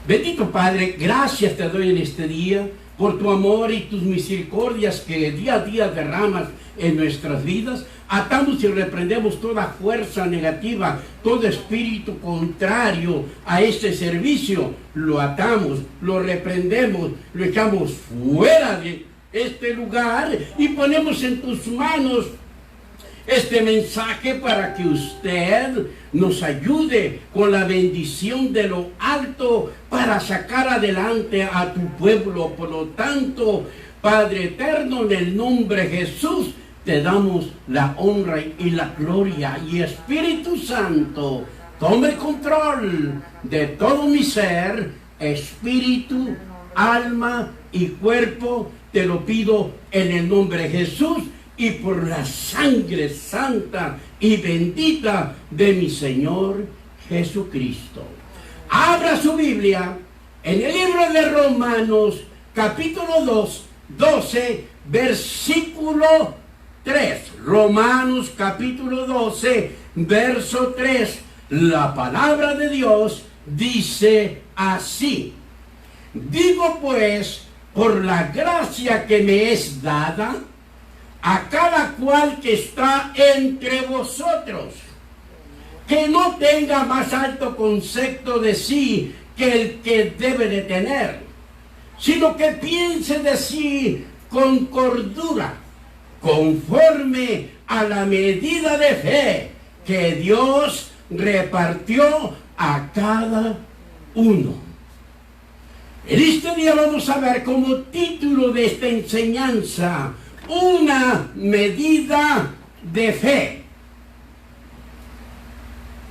Bendito Padre, gracias te doy en este día por tu amor y tus misericordias que día a día derramas en nuestras vidas. Atamos y reprendemos toda fuerza negativa, todo espíritu contrario a este servicio. Lo atamos, lo reprendemos, lo echamos fuera de este lugar y ponemos en tus manos este mensaje para que usted nos ayude con la bendición de lo alto para sacar adelante a tu pueblo. Por lo tanto, Padre eterno, en el nombre de Jesús, te damos la honra y la gloria. Y Espíritu Santo, tome control de todo mi ser, espíritu, alma y cuerpo. Te lo pido en el nombre de Jesús y por la sangre santa y bendita de mi Señor Jesucristo. Abra su Biblia en el libro de Romanos, capítulo 12, versículo 3. Romanos, capítulo 12, verso 3. La palabra de Dios dice así: digo pues, por la gracia que me es dada, a cada cual que está entre vosotros, que no tenga más alto concepto de sí que el que debe de tener, sino que piense de sí con cordura, conforme a la medida de fe que Dios repartió a cada uno. En este día vamos a ver como título de esta enseñanza: una medida de fe.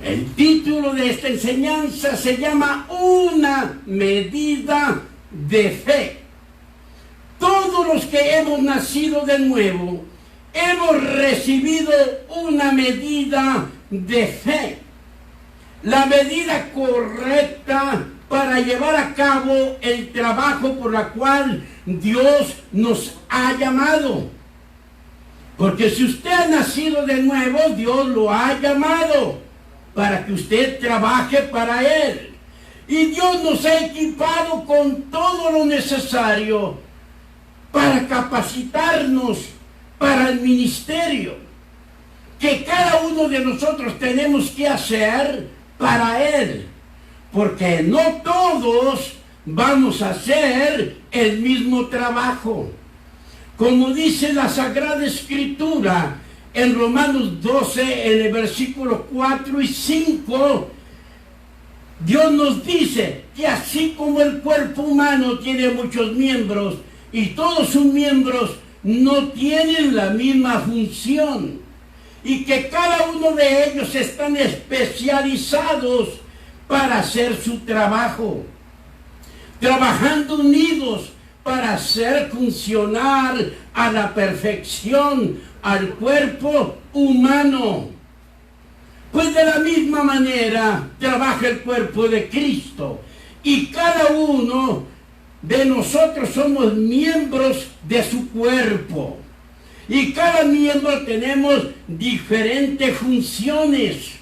El título de esta enseñanza se llama una medida de fe. Todos los que hemos nacido de nuevo hemos recibido una medida de fe, la medida correcta para llevar a cabo el trabajo por la cual Dios nos ha llamado. Porque si usted ha nacido de nuevo, Dios lo ha llamado para que usted trabaje para Él. Y Dios nos ha equipado con todo lo necesario para capacitarnos para el ministerio que cada uno de nosotros tenemos que hacer para Él. Porque no todos vamos a hacer el mismo trabajo. Como dice la Sagrada Escritura en Romanos 12, en el versículo 4 y 5, Dios nos dice que así como el cuerpo humano tiene muchos miembros y todos sus miembros no tienen la misma función, y que cada uno de ellos están especializados para hacer su trabajo, trabajando unidos para hacer funcionar a la perfección al cuerpo humano. Pues de la misma manera trabaja el cuerpo de Cristo, y cada uno de nosotros somos miembros de su cuerpo, y cada miembro tenemos diferentes funciones,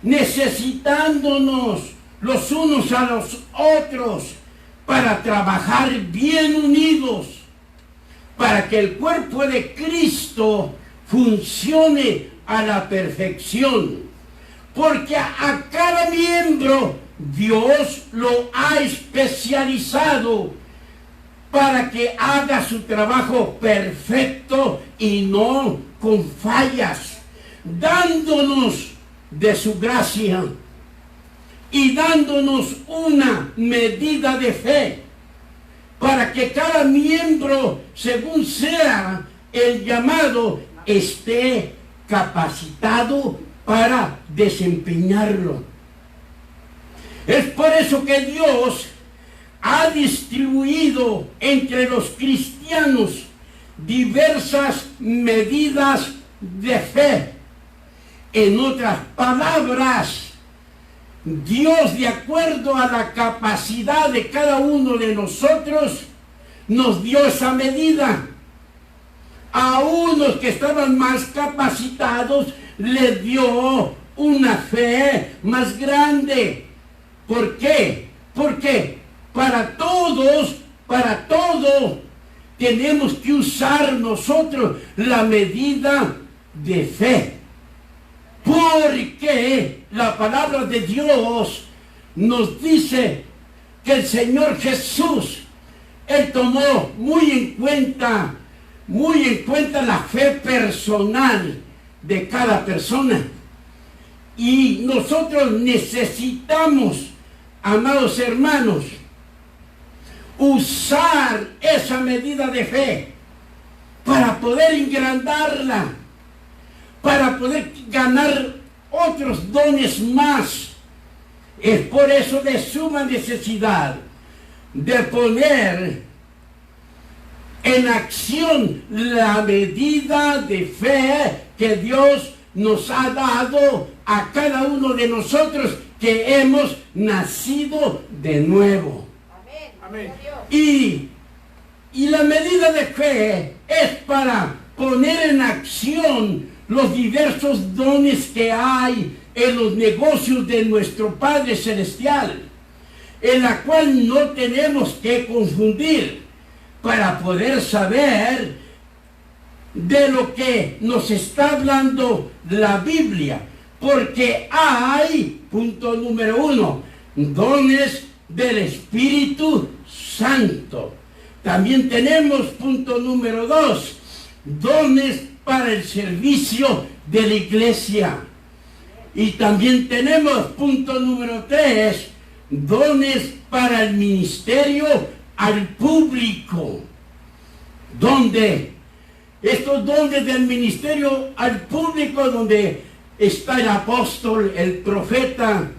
necesitándonos los unos a los otros para trabajar bien unidos, para que el cuerpo de Cristo funcione a la perfección. Porque a cada miembro Dios lo ha especializado para que haga su trabajo perfecto y no con fallas, dándonos de su gracia y dándonos una medida de fe para que cada miembro, según sea el llamado, esté capacitado para desempeñarlo. Es por eso que Dios ha distribuido entre los cristianos diversas medidas de fe. En otras palabras, Dios, de acuerdo a la capacidad de cada uno de nosotros, nos dio esa medida. A unos que estaban más capacitados les dio una fe más grande. ¿Por qué? Porque para todo, tenemos que usar nosotros la medida de fe. Porque la palabra de Dios nos dice que el Señor Jesús, Él tomó muy en cuenta la fe personal de cada persona. Y nosotros necesitamos, amados hermanos, usar esa medida de fe para poder engrandarla, para poder ganar otros dones más. Es por eso de suma necesidad de poner en acción la medida de fe que Dios nos ha dado a cada uno de nosotros que hemos nacido de nuevo. Amén. Y la medida de fe es para poner en acción los diversos dones que hay en los negocios de nuestro Padre Celestial, en la cual no tenemos que confundir para poder saber de lo que nos está hablando la Biblia. Porque hay, punto número 1, dones del Espíritu Santo. También tenemos, punto número 2, dones para el servicio de la iglesia. Y también tenemos, punto número 3, dones para el ministerio al público. Donde estos dones del ministerio al público, donde está el apóstol, el profeta,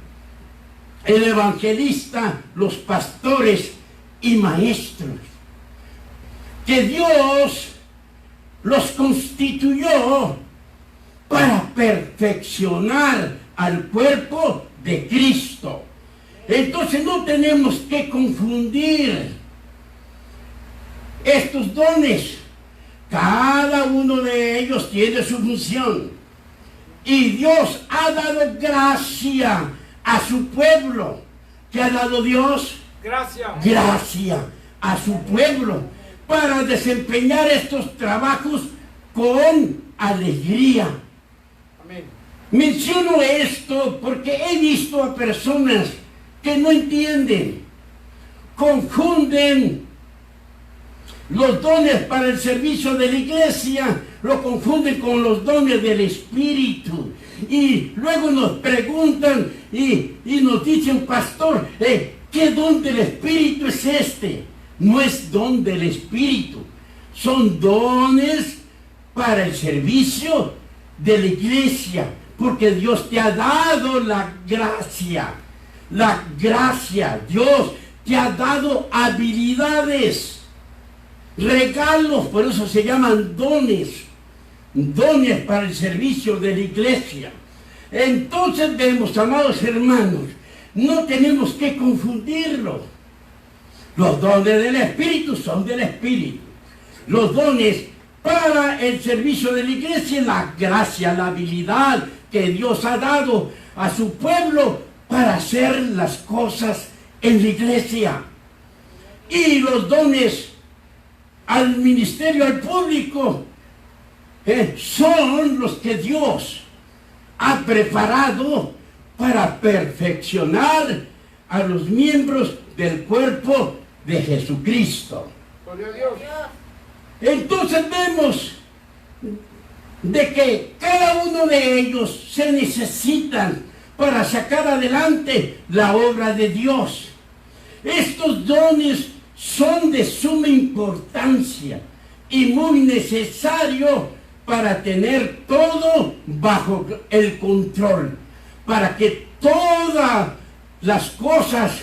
el evangelista, los pastores y maestros, que Dios los constituyó para perfeccionar al cuerpo de Cristo. Entonces no tenemos que confundir estos dones. Cada uno de ellos tiene su función. Y Dios ha dado gracia a su pueblo. ¿Qué ha dado Dios? Gracia a su pueblo para desempeñar estos trabajos con alegría. Amén. Menciono esto porque he visto a personas que no entienden, confunden los dones para el servicio de la iglesia, lo confunden con los dones del Espíritu. Y luego nos preguntan y nos dicen, pastor, ¿qué don del Espíritu es este? No es don del Espíritu, son dones para el servicio de la iglesia, porque Dios te ha dado la gracia. La gracia, Dios te ha dado habilidades, regalos, por eso se llaman dones, dones para el servicio de la iglesia. Entonces vemos, amados hermanos, no tenemos que confundirlos. Los dones del Espíritu son del Espíritu. Los dones para el servicio de la iglesia, la gracia, la habilidad que Dios ha dado a su pueblo para hacer las cosas en la iglesia. Y los dones al ministerio, al público, son los que Dios ha preparado para perfeccionar a los miembros del cuerpo de Jesucristo. Gloria a Dios. Entonces vemos de que cada uno de ellos se necesitan para sacar adelante la obra de Dios. Estos dones son de suma importancia y muy necesario para tener todo bajo el control, para que todas las cosas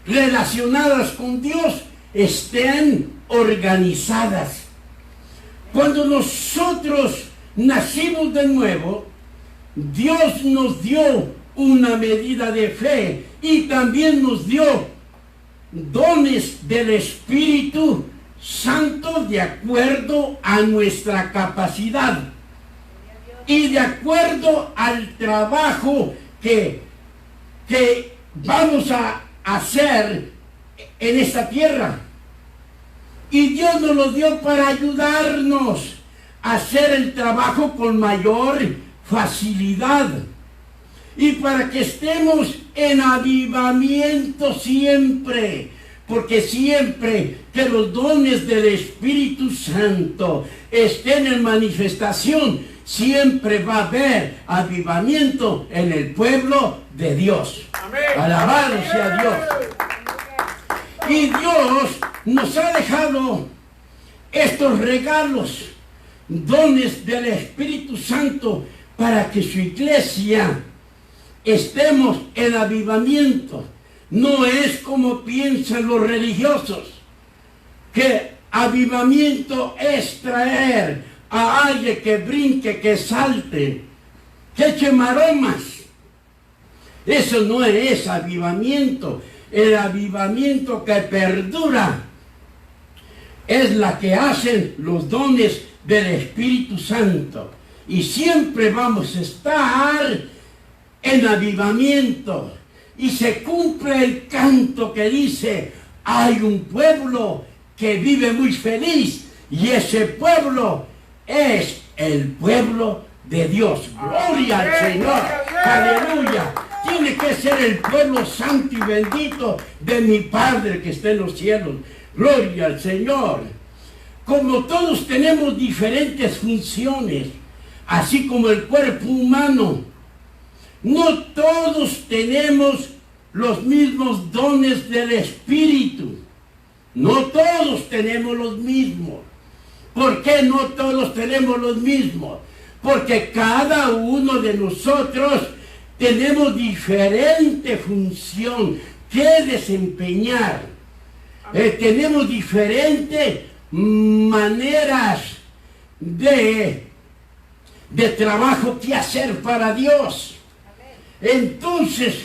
relacionadas con Dios estén organizadas. Cuando nosotros nacimos de nuevo, Dios nos dio una medida de fe y también nos dio dones del Espíritu Santo de acuerdo a nuestra capacidad y de acuerdo al trabajo que vamos a hacer en esta tierra. Y Dios nos lo dio para ayudarnos a hacer el trabajo con mayor facilidad. Y para que estemos en avivamiento siempre. Porque siempre que los dones del Espíritu Santo estén en manifestación, siempre va a haber avivamiento en el pueblo de Dios. Amén. Alabado sea Dios. Y Dios nos ha dejado estos regalos, dones del Espíritu Santo, para que su iglesia estemos en avivamiento. No es como piensan los religiosos, que avivamiento es traer a alguien que brinque, que salte, que eche maromas. Eso no es avivamiento. El avivamiento que perdura es la que hacen los dones del Espíritu Santo. Y siempre vamos a estar en avivamiento. Y se cumple el canto que dice, hay un pueblo que vive muy feliz, y ese pueblo es el pueblo de Dios. Gloria al Señor. Aleluya. Tiene que ser el pueblo santo y bendito de mi Padre que está en los cielos. Gloria al Señor. Como todos tenemos diferentes funciones, así como el cuerpo humano, no todos tenemos los mismos dones del Espíritu. No todos tenemos los mismos. ¿Por qué no todos tenemos los mismos? Porque cada uno de nosotros tenemos diferente función que desempeñar. Tenemos diferentes maneras de trabajo que hacer para Dios. Entonces,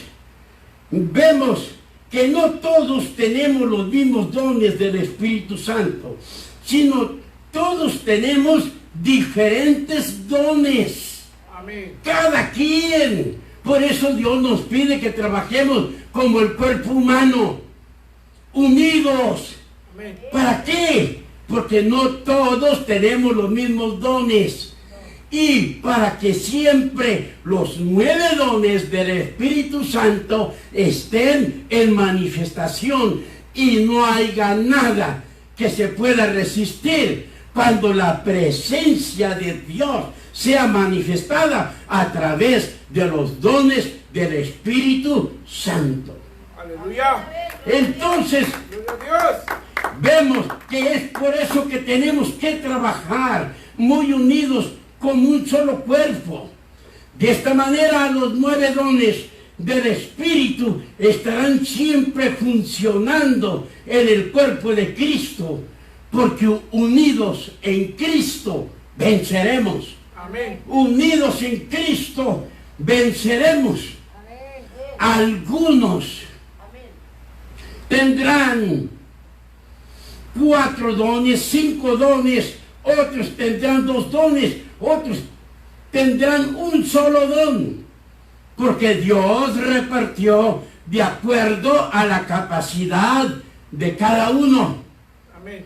vemos que no todos tenemos los mismos dones del Espíritu Santo, sino todos tenemos diferentes dones. Amén. Cada quien. Por eso Dios nos pide que trabajemos como el cuerpo humano, unidos. Amén. ¿Para qué? Porque no todos tenemos los mismos dones. Y para que siempre los 9 dones del Espíritu Santo estén en manifestación y no haya nada que se pueda resistir cuando la presencia de Dios sea manifestada a través de los dones del Espíritu Santo. Aleluya. Entonces, Gloria a Dios. vemos que es por eso que tenemos que trabajar muy unidos como un solo cuerpo. De esta manera los 9 dones del Espíritu estarán siempre funcionando en el cuerpo de Cristo, porque unidos en Cristo venceremos. Amén. Unidos en Cristo venceremos. Algunos tendrán 4 dones, 5 dones, otros tendrán 2 dones, otros tendrán un solo don, porque Dios repartió de acuerdo a la capacidad de cada uno. Amén.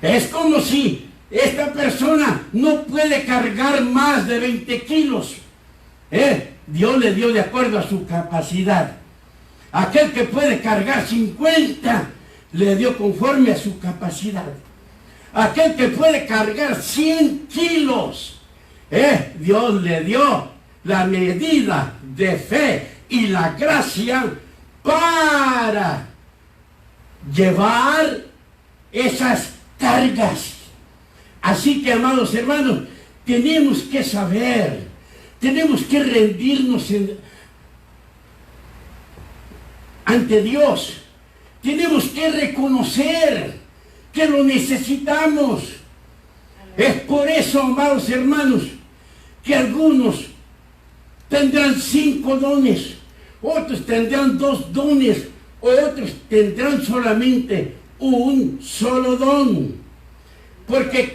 Es como si esta persona no puede cargar más de 20 kilos. Dios le dio de acuerdo a su capacidad. Aquel que puede cargar 50, le dio conforme a su capacidad. Aquel que puede cargar 100 kilos, Dios le dio la medida de fe y la gracia para llevar esas cargas. Así que, amados hermanos, tenemos que saber, tenemos que rendirnos ante Dios. Tenemos que reconocer que lo necesitamos. Es por eso, amados hermanos, que algunos tendrán 5 dones, otros tendrán 2 dones, otros tendrán solamente un solo don. Porque a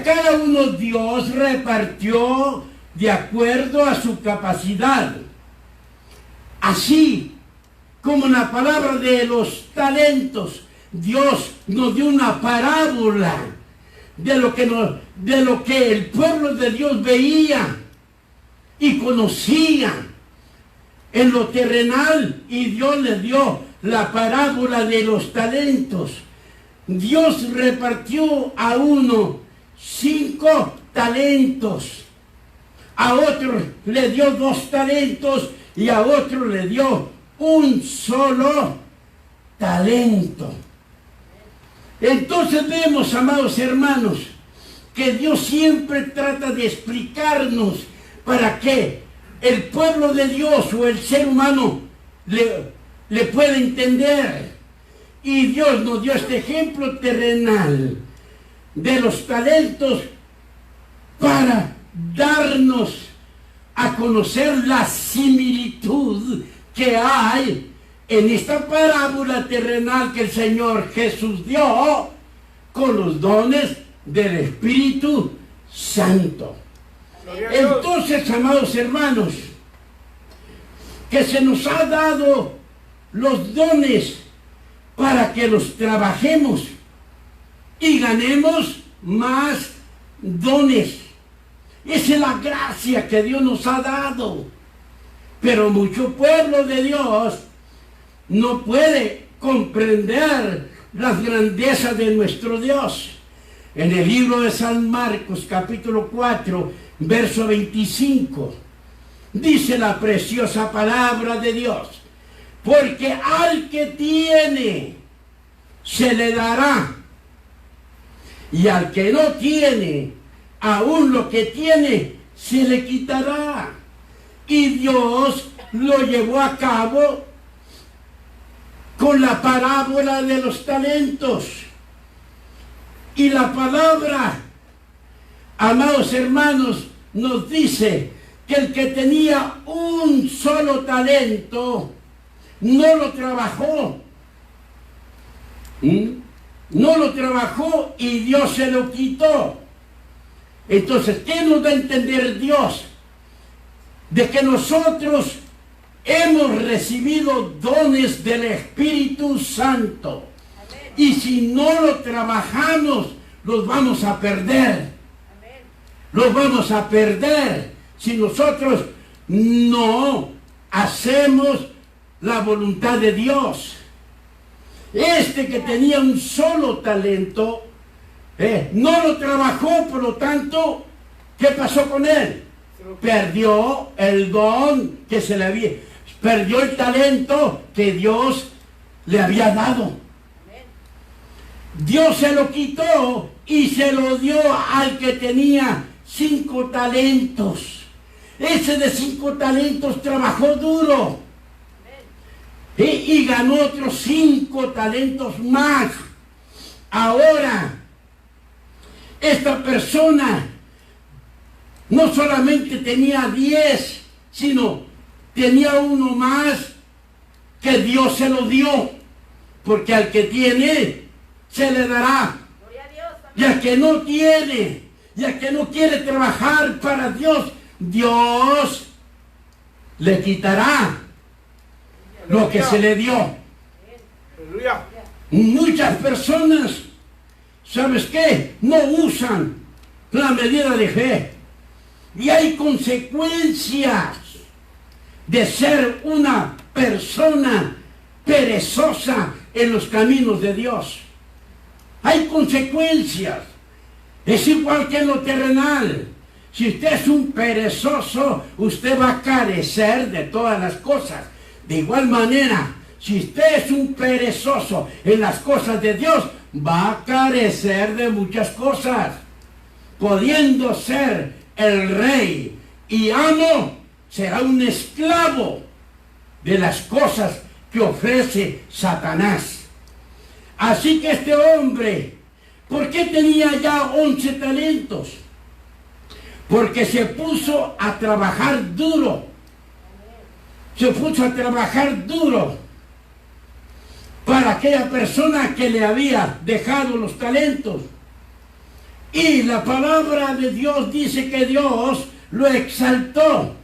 cada uno Dios repartió de acuerdo a su capacidad. Así como en la palabra de los talentos, Dios nos dio una parábola de lo que el pueblo de Dios veía y conocía en lo terrenal, y Dios les dio la parábola de los talentos. Dios repartió a uno 5 talentos, a otro le dio 2 talentos y a otro le dio un solo talento. Entonces vemos, amados hermanos, que Dios siempre trata de explicarnos para que el pueblo de Dios o el ser humano le pueda entender. Y Dios nos dio este ejemplo terrenal de los talentos para darnos a conocer la similitud que hay en esta parábola terrenal que el Señor Jesús dio con los dones del Espíritu Santo. Entonces, amados hermanos, que se nos ha dado los dones para que los trabajemos y ganemos más dones. Esa es la gracia que Dios nos ha dado. Pero mucho pueblo de Dios no puede comprender las grandezas de nuestro Dios. En el libro de San Marcos, capítulo 4, verso 25, dice la preciosa palabra de Dios: porque al que tiene, se le dará, y al que no tiene, aún lo que tiene, se le quitará. Y Dios lo llevó a cabo con la parábola de los talentos. Y la palabra, amados hermanos, nos dice que el que tenía un solo talento no lo trabajó. No lo trabajó y Dios se lo quitó. Entonces, ¿qué nos da a entender Dios? De que nosotros hemos recibido dones del Espíritu Santo. Amén. Y si no lo trabajamos, los vamos a perder. Amén. Los vamos a perder si nosotros no hacemos la voluntad de Dios. Este que tenía un solo talento, no lo trabajó, por lo tanto, ¿qué pasó con él? Perdió el don que se le había, perdió el talento que Dios le había dado. Dios se lo quitó y se lo dio al que tenía 5 talentos. Ese de 5 talentos trabajó duro y ganó otros 5 talentos más. Ahora, esta persona no solamente tenía 10, sino tenía uno más que Dios se lo dio. Porque al que tiene, se le dará. Y al que no tiene, y al que no quiere trabajar para Dios, Dios le quitará lo que se le dio. Muchas personas, ¿sabes qué? No usan la medida de fe. Y hay consecuencias de ser una persona perezosa en los caminos de Dios. Hay consecuencias. Es igual que en lo terrenal. Si usted es un perezoso, usted va a carecer de todas las cosas. De igual manera, si usted es un perezoso en las cosas de Dios, va a carecer de muchas cosas. Pudiendo ser el rey y amo, será un esclavo de las cosas que ofrece Satanás. Así que este hombre, ¿por qué tenía ya 11 talentos? Porque se puso a trabajar duro. Se puso a trabajar duro para aquella persona que le había dejado los talentos. Y la palabra de Dios dice que Dios lo exaltó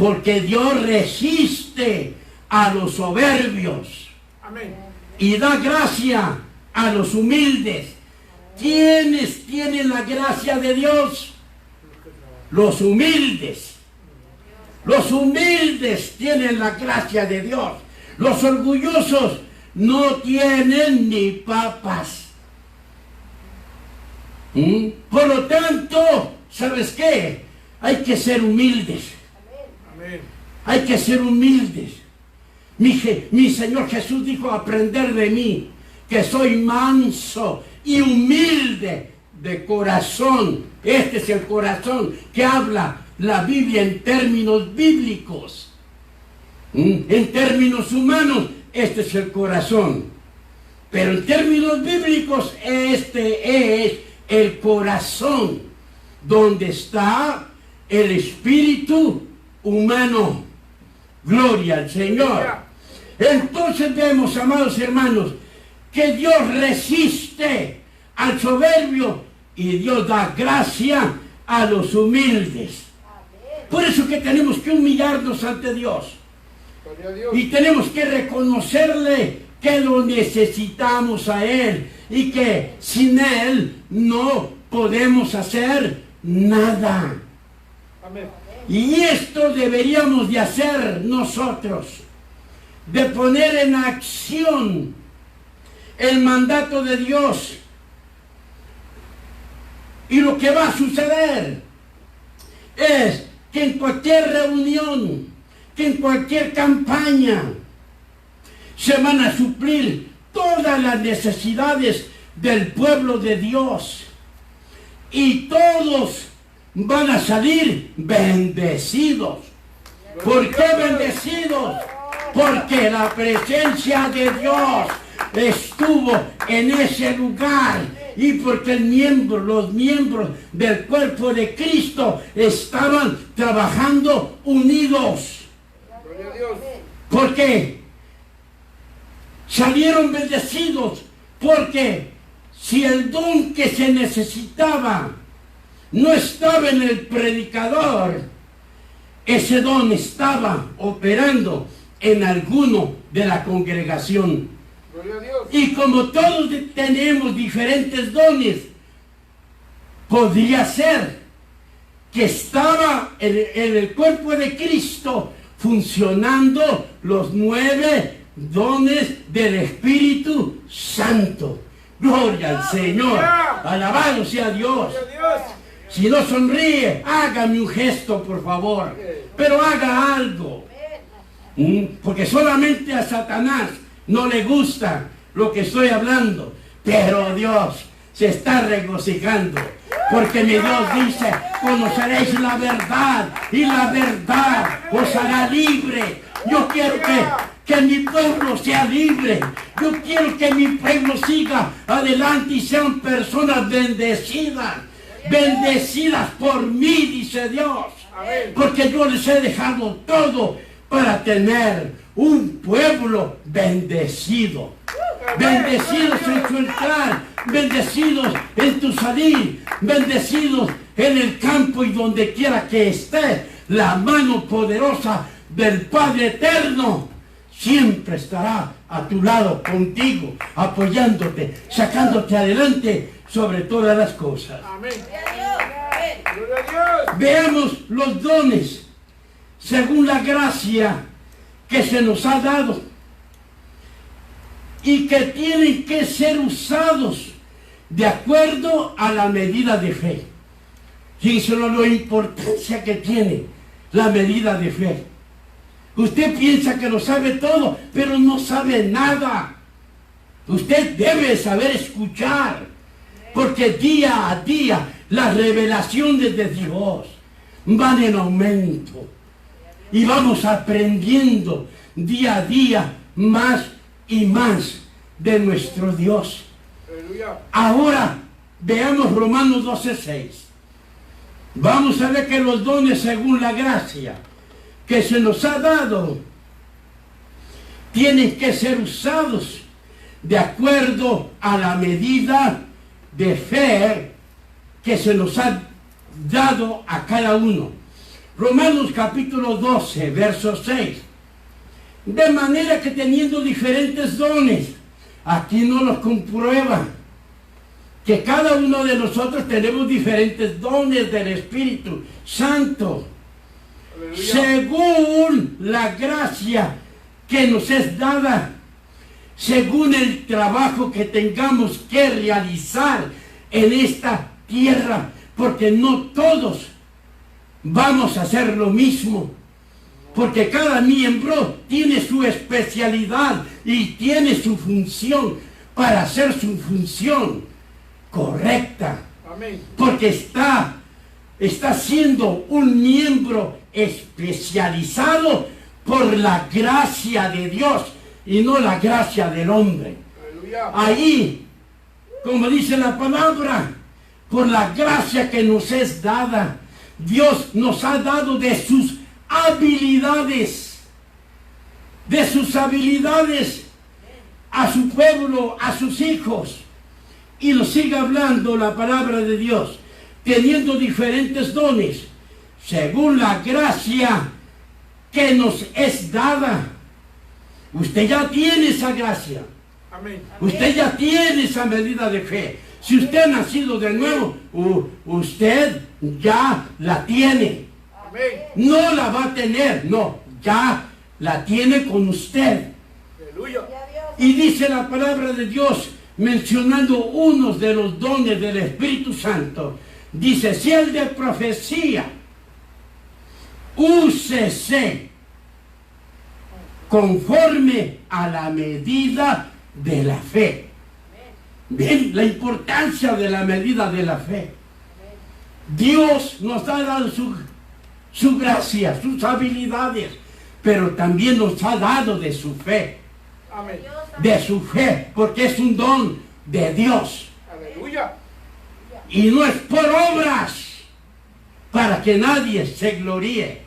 Porque Dios resiste a los soberbios Amén. y da gracia a los humildes. ¿Quiénes tienen la gracia de Dios? Los humildes. Los humildes tienen la gracia de Dios. Los orgullosos no tienen ni papas. Por lo tanto, ¿sabes qué? Hay que ser humildes. Amén. Hay que ser humildes. Mi Señor Jesús dijo: aprender de mí, que soy manso y humilde de corazón. Este es el corazón que habla la Biblia en términos bíblicos. En términos humanos, este es el corazón. Pero en términos bíblicos, este es el corazón, donde está el espíritu humano. Gloria al Señor. Entonces vemos, amados hermanos, que Dios resiste al soberbio y Dios da gracia a los humildes. Por eso que tenemos que humillarnos ante Dios. Y tenemos que reconocerle que lo necesitamos a Él y que sin Él no podemos hacer nada. Amén. Y esto deberíamos de hacer nosotros, de poner en acción el mandato de Dios. Y lo que va a suceder es que en cualquier reunión, que en cualquier campaña, se van a suplir todas las necesidades del pueblo de Dios. Y todos van a salir bendecidos. ¿Por qué bendecidos? Porque la presencia de Dios estuvo en ese lugar y porque los miembros del cuerpo de Cristo estaban trabajando unidos. Gloria a Dios. ¿Por qué? Salieron bendecidos porque si el don que se necesitaba no estaba en el predicador, ese don estaba operando en alguno de la congregación. Gloria a Dios. Y como todos tenemos diferentes dones, podría ser que estaba en el cuerpo de Cristo funcionando los 9 dones del Espíritu Santo. Gloria al Señor. Alabado sea Dios. Gloria a Dios. Si no sonríe, hágame un gesto, por favor. Pero haga algo. Porque solamente a Satanás no le gusta lo que estoy hablando. Pero Dios se está regocijando. Porque mi Dios dice: conoceréis la verdad y la verdad os hará libre. Yo quiero que mi pueblo sea libre. Yo quiero que mi pueblo siga adelante y sean personas bendecidas. Bendecidas por mí, dice Dios. Amén. Porque yo les he dejado todo para tener un pueblo bendecido. Bendecidos en su entrar, bendecidos en tu salir, bendecidos en el campo y donde quiera que estés. La mano poderosa del Padre Eterno siempre estará a tu lado, contigo, apoyándote, sacándote adelante sobre todas las cosas. Amén. Gloria a Dios. Veamos los dones según la gracia que se nos ha dado y que tienen que ser usados de acuerdo a la medida de fe. Fíjense la importancia que tiene la medida de fe. Usted piensa que lo sabe todo, pero no sabe nada. Usted debe saber escuchar, porque día a día las revelaciones de Dios van en aumento. Y vamos aprendiendo día a día más y más de nuestro Dios. Aleluya. Ahora veamos Romanos 12:6. Vamos a ver que los dones según la gracia que se nos ha dado tienen que ser usados de acuerdo a la medida de fe que se nos ha dado a cada uno. Romanos capítulo 12, verso 6. De manera que teniendo diferentes dones, aquí nos los comprueba, que cada uno de nosotros tenemos diferentes dones del Espíritu Santo, Aleluya. según la gracia que nos es dada, según el trabajo que tengamos que realizar en esta tierra, porque no todos vamos a hacer lo mismo, porque cada miembro tiene su especialidad y tiene su función para hacer su función correcta, Amén. porque está siendo un miembro especializado por la gracia de Dios y no la gracia del hombre. Aleluya. Ahí, como dice la palabra, por la gracia que nos es dada, Dios nos ha dado de sus habilidades a su pueblo, a sus hijos. Y nos sigue hablando la palabra de Dios, teniendo diferentes dones, según la gracia que nos es dada. Usted ya tiene esa gracia. Amén. Usted ya tiene esa medida de fe. Si usted ha nacido de nuevo, usted ya la tiene. Amén. No la va a tener, no, ya la tiene con usted. Aleluya. Y dice la palabra de Dios, mencionando unos de los dones del Espíritu Santo, dice, si el de profecía, úsese conforme a la medida de la fe. Bien, la importancia de la medida de la fe. Dios nos ha dado su gracia, sus habilidades, pero también nos ha dado de su fe. Amén. De su fe, porque es un don de Dios. Aleluya. Y no es por obras para que nadie se gloríe,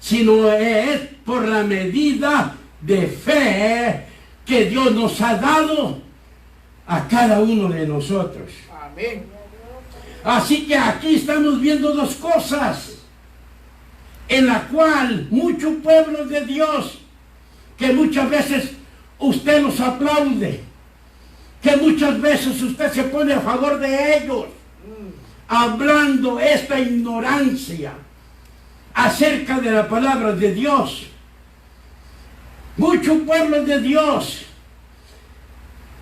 sino es por la medida de fe que Dios nos ha dado a cada uno de nosotros. Amén. Así que aquí estamos viendo dos cosas, en la cual muchos pueblos de Dios, que muchas veces usted los aplaude, que muchas veces usted se pone a favor de ellos, hablando esta ignorancia acerca de la palabra de Dios. Muchos pueblos de Dios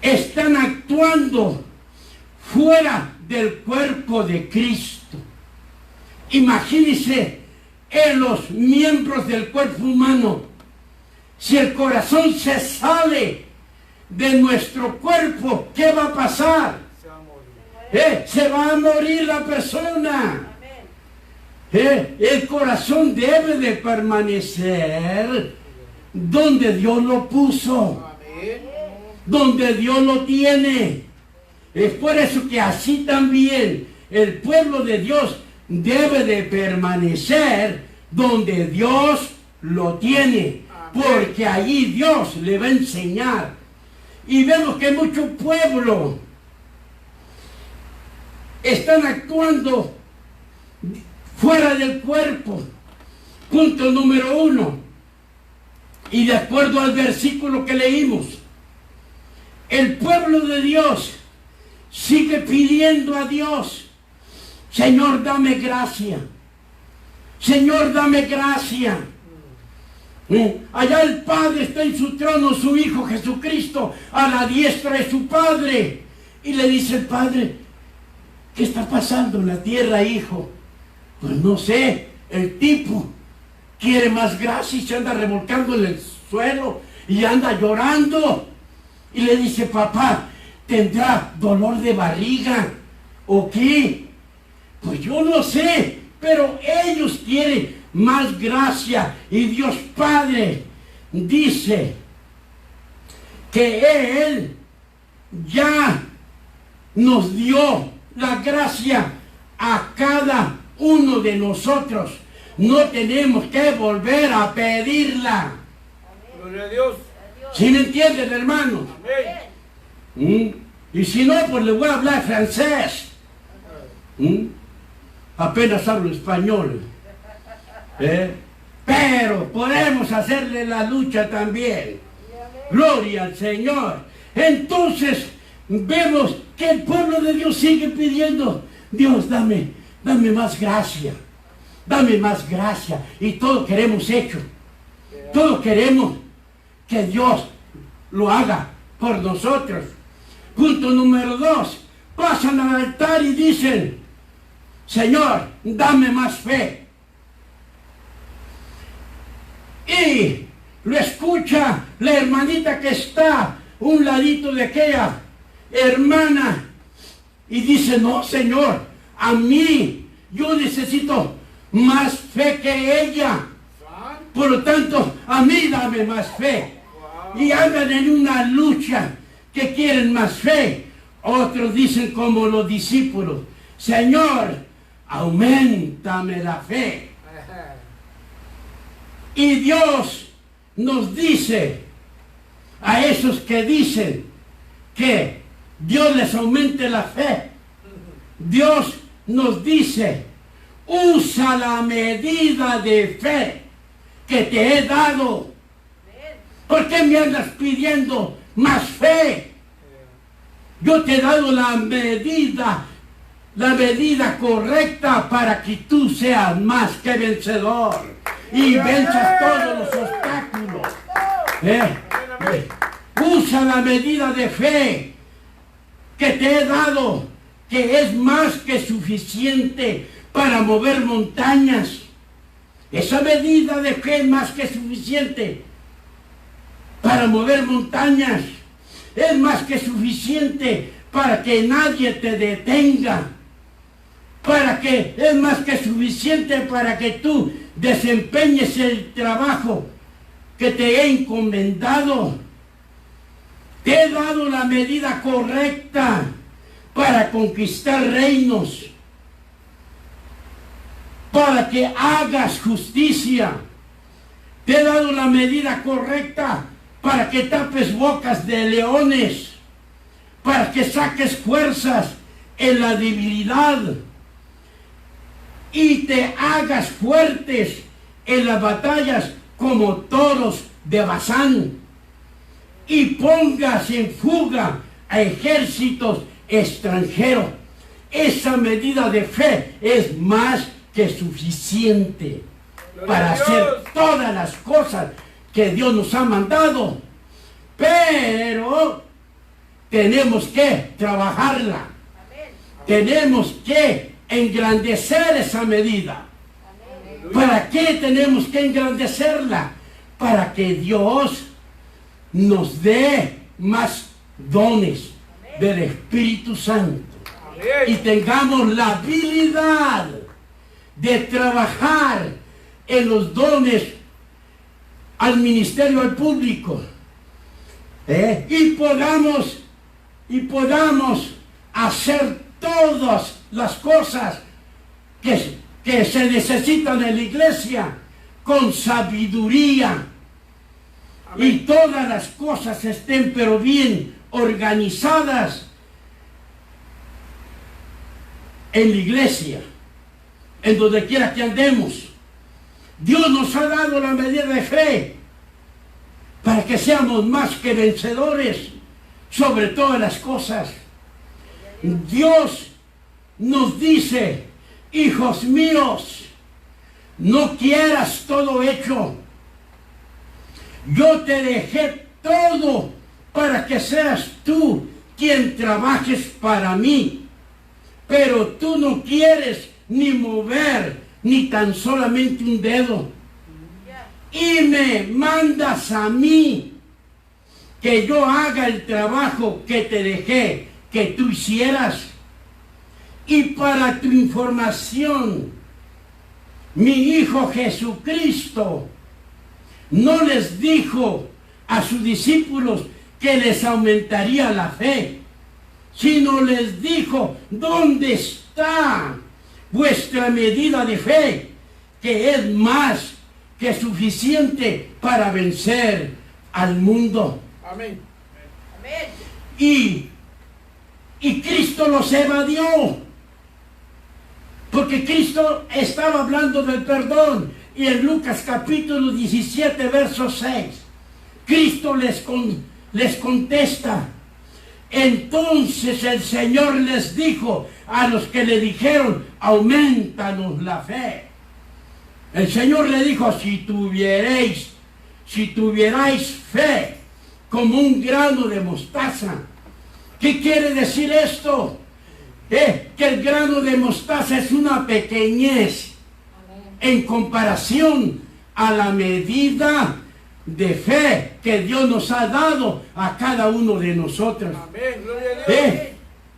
están actuando fuera del cuerpo de Cristo. Imagínense en los miembros del cuerpo humano. Si el corazón se sale de nuestro cuerpo, ¿qué va a pasar? Se va a morir. Se va a morir la persona. El corazón debe de permanecer donde Dios lo puso, Amén. donde Dios lo tiene. Es por eso que así también el pueblo de Dios debe de permanecer donde Dios lo tiene, porque allí Dios le va a enseñar. Y vemos que muchos pueblos están actuando fuera del cuerpo. Punto número 1. Y de acuerdo al versículo que leímos, el pueblo de Dios sigue pidiendo a Dios, Señor, dame gracia. Señor, dame gracia. Allá el Padre está en su trono, su Hijo Jesucristo a la diestra de su Padre. Y le dice el Padre, ¿qué está pasando en la tierra, hijo? Pues no sé, el tipo quiere más gracia y se anda revolcando en el suelo y anda llorando. Y le dice, papá, ¿tendrá dolor de barriga o qué? Pues yo no sé, pero ellos quieren más gracia. Y Dios Padre dice que Él ya nos dio la gracia a cada uno de nosotros. No tenemos que volver a pedirla. Gloria a Dios. ¿Sí me entienden, hermanos? Amén. Y si no, pues le voy a hablar francés. Apenas hablo español. Pero podemos hacerle la lucha también. Gloria al Señor. Entonces vemos que el pueblo de Dios sigue pidiendo: Dios, dame más gracia. Dame más gracia. Y todo queremos hecho. Todo queremos que Dios lo haga por nosotros. Punto número 2. Pasan al altar y dicen: Señor, dame más fe. Y lo escucha la hermanita que está a un ladito de aquella hermana y dice: no, Señor, a mí yo necesito más fe que ella. Por lo tanto, a mí dame más fe. Y andan en una lucha que quieren más fe. Otros dicen como los discípulos: Señor, auméntame la fe. Y Dios nos dice a esos que dicen que Dios les aumente la fe. Dios nos dice: usa la medida de fe que te he dado. ¿Por qué me andas pidiendo más fe? Yo te he dado la medida correcta para que tú seas más que vencedor y venzas todos los obstáculos. Usa la medida de fe que te he dado, que es más que suficiente para mover montañas. Esa medida de fe es más que suficiente para mover montañas. Es más que suficiente para que nadie te detenga. Es más que suficiente para que tú desempeñes el trabajo que te he encomendado. Te he dado la medida correcta para conquistar reinos, para que hagas justicia. Te he dado la medida correcta para que tapes bocas de leones, para que saques fuerzas en la debilidad y te hagas fuertes en las batallas como toros de Basán, y pongas en fuga a ejércitos extranjeros. Esa medida de fe es más que suficiente para hacer todas las cosas que Dios nos ha mandado. Pero tenemos que trabajarla. Tenemos que engrandecer esa medida. ¿Para qué tenemos que engrandecerla? Para que Dios nos dé más dones del Espíritu Santo y tengamos la habilidad de trabajar en los dones al ministerio al público, y podamos hacer todas las cosas que se necesitan en la iglesia con sabiduría. Amén. Y todas las cosas estén pero bien organizadas en la iglesia, en donde quiera que andemos. Dios nos ha dado la medida de fe para que seamos más que vencedores sobre todas las cosas. Dios nos dice: hijos míos, no quieras todo hecho. Yo te dejé todo para que seas tú quien trabajes para mí. Pero tú no quieres ni mover ni tan solamente un dedo. Y me mandas a mí que yo haga el trabajo que te dejé que tú hicieras. Y para tu información, mi Hijo Jesucristo no les dijo a sus discípulos que les aumentaría la fe, sino les dijo: ¿dónde está vuestra medida de fe, que es más que suficiente para vencer al mundo? Amén. Y Cristo los evadió, porque Cristo estaba hablando del perdón Y en Lucas capítulo 17, verso 6, Cristo les contesta. Entonces el Señor les dijo a los que le dijeron, aumentanos la fe. El Señor le dijo, si tuvierais fe como un grano de mostaza. ¿Qué quiere decir esto? Que el grano de mostaza es una pequeñez en comparación a la medida de fe que Dios nos ha dado a cada uno de nosotros. Amén. Gloria a Dios.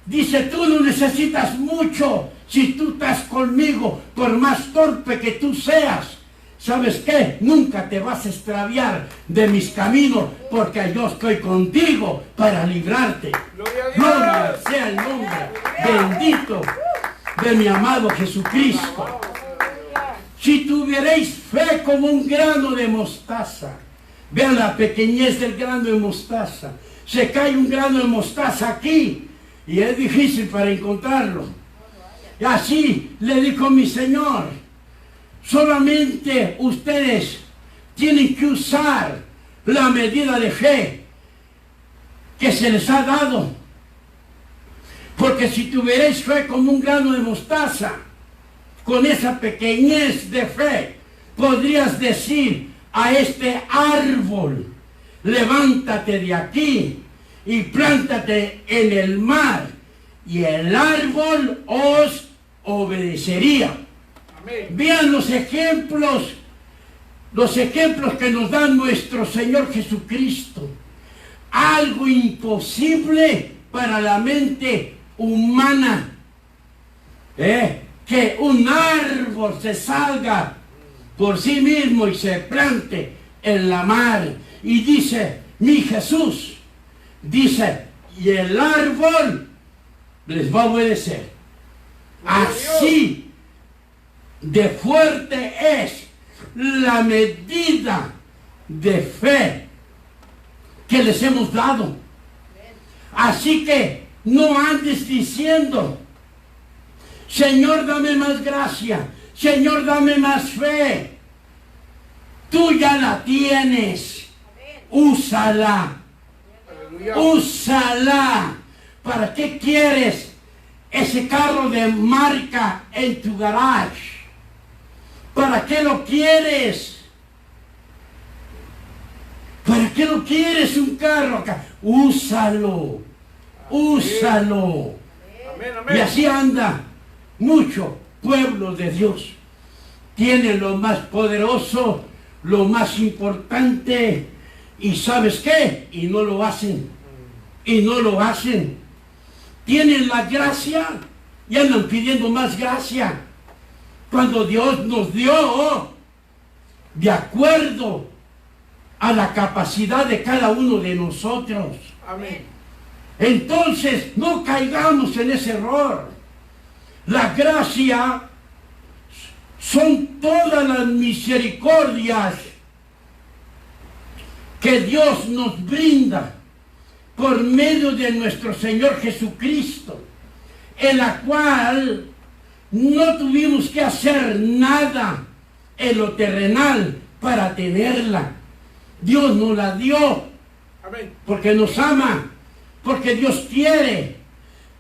Dice, tú no necesitas mucho si tú estás conmigo, por más torpe que tú seas. ¿Sabes qué? Nunca te vas a extraviar de mis caminos, porque yo estoy contigo para librarte. Gloria a Dios. Gloria sea el nombre bendito de mi amado Jesucristo. Si tuvierais fe como un grano de mostaza. Vean la pequeñez del grano de mostaza. Se cae un grano de mostaza aquí y es difícil para encontrarlo. Y así le dijo mi Señor, solamente ustedes tienen que usar la medida de fe que se les ha dado. Porque si tuvierais fe como un grano de mostaza, con esa pequeñez de fe, podrías decir a este árbol, levántate de aquí y plántate en el mar, y el árbol os obedecería. Amén. Vean los ejemplos que nos da nuestro Señor Jesucristo. Algo imposible para la mente humana. Que un árbol se salga por sí mismo y se plante en la mar. Y dice, mi Jesús, dice, y el árbol les va a obedecer. Así de fuerte es la medida de fe que les hemos dado. Así que no andes diciendo, Señor, dame más gracia, Señor, dame más fe. Tú ya la tienes. Úsala. Aleluya. Úsala. ¿Para qué quieres ese carro de marca en tu garage? ¿Para qué lo quieres? ¿Para qué lo quieres un carro acá? Úsalo. Úsalo. Amén, amén. Y así anda mucho pueblo de Dios. Tienen lo más poderoso, lo más importante, y ¿sabes qué? Y no lo hacen. Y no lo hacen. Tienen la gracia y andan pidiendo más gracia, cuando Dios nos dio de acuerdo a la capacidad de cada uno de nosotros. Amén. Entonces, no caigamos en ese error. La gracia son todas las misericordias que Dios nos brinda por medio de nuestro Señor Jesucristo, en la cual no tuvimos que hacer nada en lo terrenal para tenerla. Dios nos la dio Amén. porque nos ama, porque Dios quiere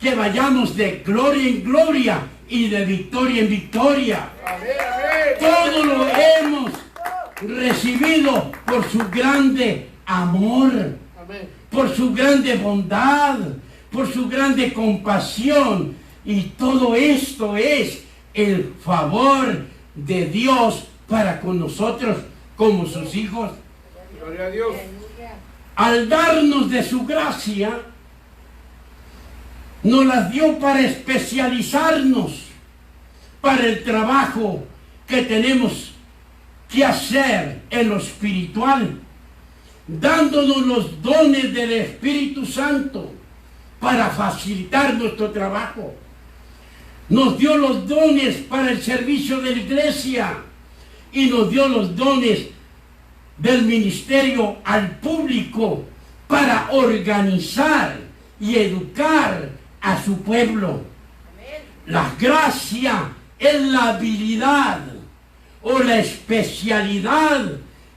que vayamos de gloria en gloria y de victoria en victoria. Amén, amén. Todo lo hemos recibido por su grande amor, Amén. por su grande bondad, por su grande compasión. Y todo esto es el favor de Dios para con nosotros como sus hijos. Gloria a Dios. Al darnos de su gracia, nos las dio para especializarnos para el trabajo que tenemos que hacer en lo espiritual, dándonos los dones del Espíritu Santo para facilitar nuestro trabajo. Nos dio los dones para el servicio de la iglesia y nos dio los dones del ministerio al público para organizar y educar a su pueblo. La gracia es la habilidad o la especialidad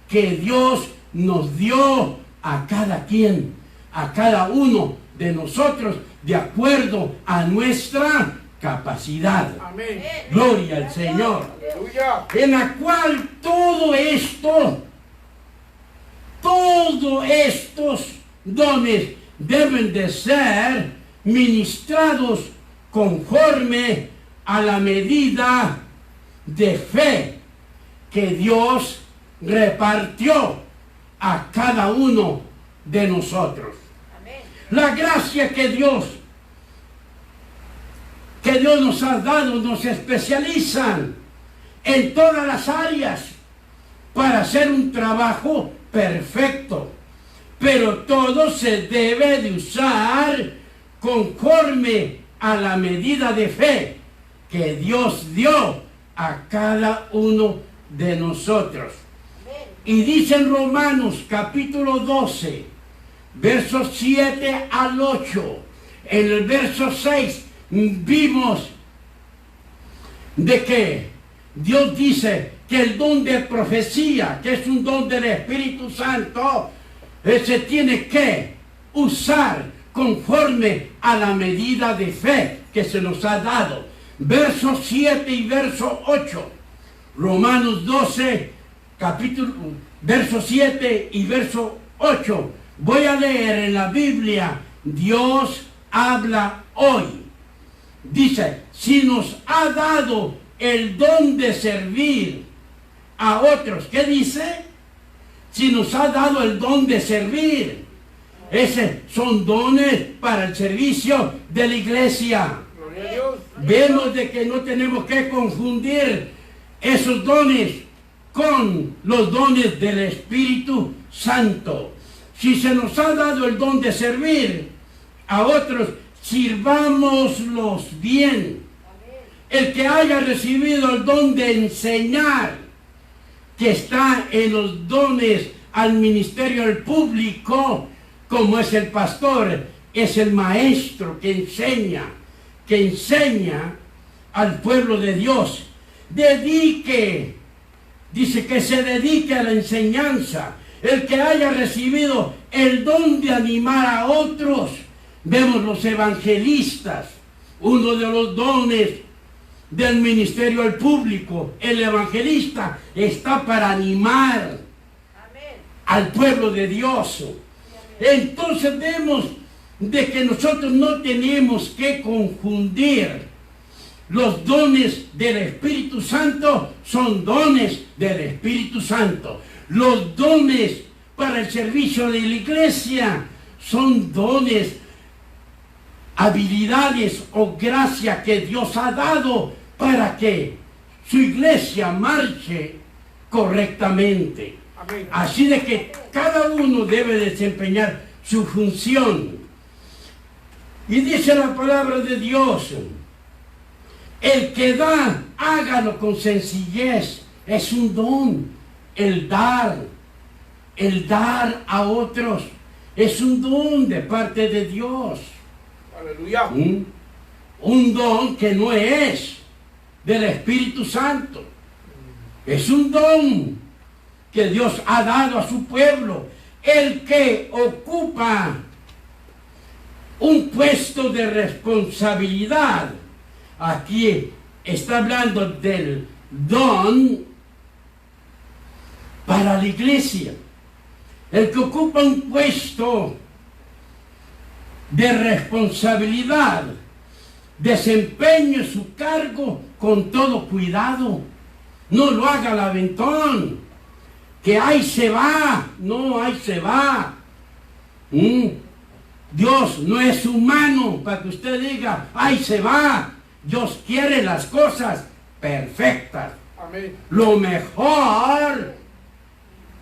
que Dios nos dio a cada quien, a cada uno de nosotros, de acuerdo a nuestra capacidad. Amén. Gloria al Señor. Aleluya. En la cual todos estos dones deben de ser ministrados conforme a la medida de fe que Dios repartió a cada uno de nosotros. Amén. La gracia que Dios nos ha dado nos especializan en todas las áreas para hacer un trabajo perfecto, pero todo se debe de usar conforme a la medida de fe que Dios dio a cada uno de nosotros. Y dice en Romanos capítulo 12, versos 7 al 8, en el verso 6 vimos de que Dios dice que el don de profecía, que es un don del Espíritu Santo, se tiene que usar conforme a la medida de fe que se nos ha dado. Verso 7 y verso 8. Romanos 12, verso 7 y verso 8. Voy a leer en la Biblia, Dios habla hoy. Dice, si nos ha dado el don de servir a otros, ¿qué dice? Si nos ha dado el don de servir. Esos son dones para el servicio de la iglesia. Gloria a Dios. Vemos de que no tenemos que confundir esos dones con los dones del Espíritu Santo. Si se nos ha dado el don de servir a otros, sirvámoslos bien. El que haya recibido el don de enseñar, que está en los dones al ministerio del público, como es el pastor, es el maestro que enseña al pueblo de Dios. Dice que se dedique a la enseñanza. El que haya recibido el don de animar a otros, vemos los evangelistas, uno de los dones del ministerio al público. El evangelista está para animar al pueblo de Dios. Entonces vemos de que nosotros no tenemos que confundir. Los dones del Espíritu Santo son dones del Espíritu Santo. Los dones para el servicio de la iglesia son dones, habilidades o gracia que Dios ha dado para que su iglesia marche correctamente. Amén. Así de que cada uno debe desempeñar su función. Y dice la palabra de Dios, el que da, hágalo con sencillez. Es un don. El dar a otros es un don de parte de Dios. Aleluya. Un don que no es del Espíritu Santo. Es un don que Dios ha dado a su pueblo. El que ocupa un puesto de responsabilidad, aquí está hablando del don para la iglesia. El que ocupa un puesto de responsabilidad, desempeñe su cargo con todo cuidado. No lo haga al aventón, que ahí se va. No, ahí se va. Dios no es humano para que usted diga, ahí se va. Dios quiere las cosas perfectas. Amén. Lo mejor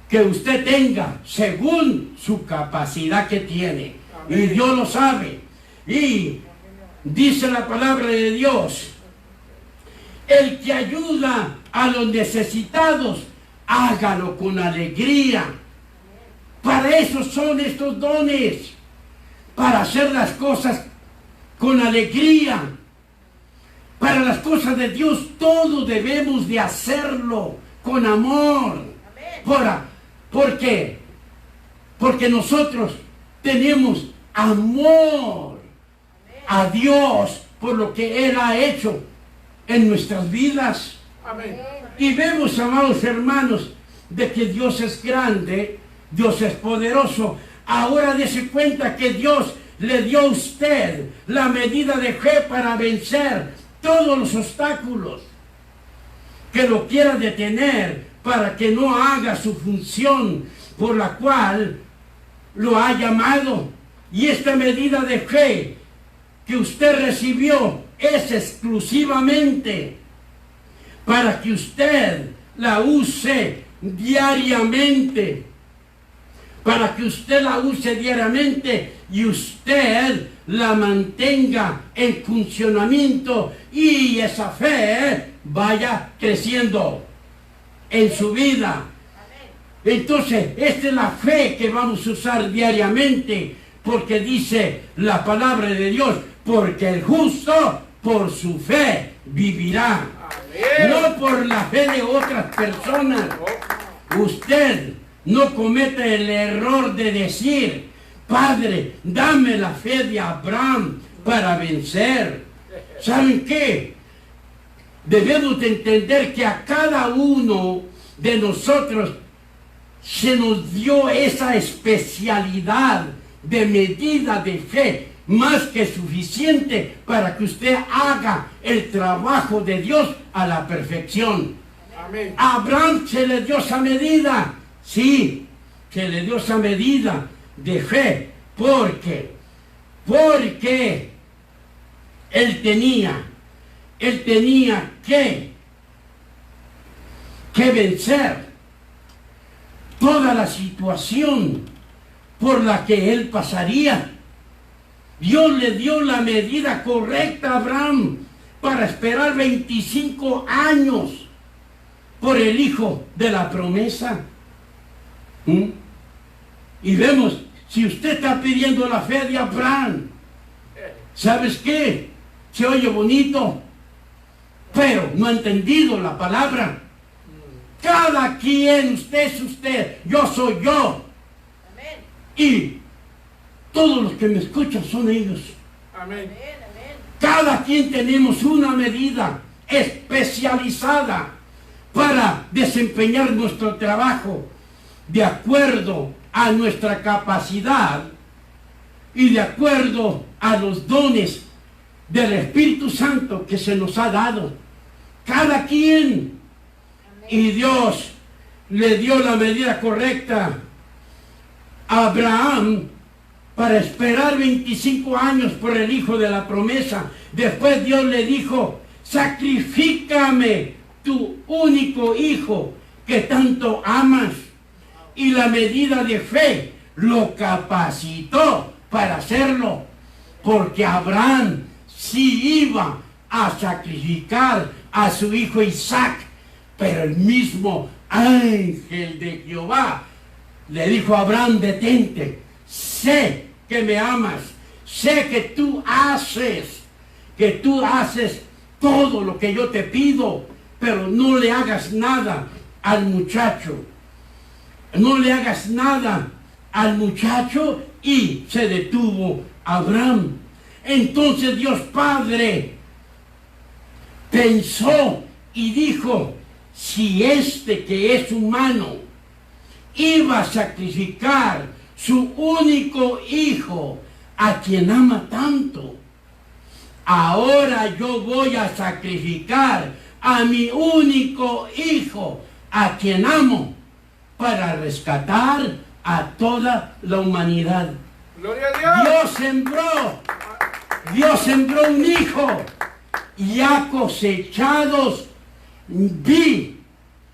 que usted tenga según su capacidad que tiene. Amén. Y Dios lo sabe. Y dice la palabra de Dios, el que ayuda a los necesitados, hágalo con alegría. Para eso son estos dones, para hacer las cosas con alegría. Para las cosas de Dios, todo debemos de hacerlo con amor. ¿Por qué? Porque nosotros tenemos amor a Dios por lo que Él ha hecho en nuestras vidas. Amén. Y vemos, amados hermanos, de que Dios es grande, Dios es poderoso. Ahora dése cuenta que Dios le dio a usted la medida de fe para vencer todos los obstáculos que lo quiera detener para que no haga su función por la cual lo ha llamado. Y esta medida de fe que usted recibió es exclusivamente para que usted la use diariamente, para que usted la use diariamente y usted la mantenga en funcionamiento y esa fe vaya creciendo en su vida. Entonces, esta es la fe que vamos a usar diariamente, porque dice la palabra de Dios, porque el justo por su fe vivirá. Amén. No por la fe de otras personas. Usted no comete el error de decir, Padre, dame la fe de Abraham para vencer. ¿Saben qué? Debemos de entender que a cada uno de nosotros se nos dio esa especialidad de medida de fe más que suficiente para que usted haga el trabajo de Dios a la perfección. Amén. A Abraham se le dio esa medida, sí, se le dio esa medida de fe, porque él tenía que vencer toda la situación por la que él pasaría. Dios le dio la medida correcta a Abraham para esperar 25 años por el hijo de la promesa. Y vemos, si usted está pidiendo la fe de Abraham, ¿sabes qué? Se oye bonito, pero no ha entendido la palabra. Cada quien, usted es usted, yo soy yo. Amén. Y todos los que me escuchan son ellos. Amén. Cada quien tenemos una medida especializada para desempeñar nuestro trabajo de acuerdo a nuestra capacidad y de acuerdo a los dones del Espíritu Santo que se nos ha dado. Cada quien. Y Dios le dio la medida correcta a Abraham para esperar 25 años por el hijo de la promesa. Después Dios le dijo, sacrifícame tu único hijo que tanto amas. Y la medida de fe lo capacitó para hacerlo, porque Abraham sí iba a sacrificar a su hijo Isaac. Pero el mismo ángel de Jehová le dijo a Abraham, detente, sé que me amas, sé que tú haces todo lo que yo te pido, pero no le hagas nada al muchacho. No le hagas nada al muchacho. Y se detuvo Abraham. Entonces Dios Padre pensó y dijo, si este que es humano iba a sacrificar su único hijo a quien ama tanto, ahora yo voy a sacrificar a mi único hijo a quien amo para rescatar a toda la humanidad. Gloria a Dios. Dios sembró un hijo y ha cosechado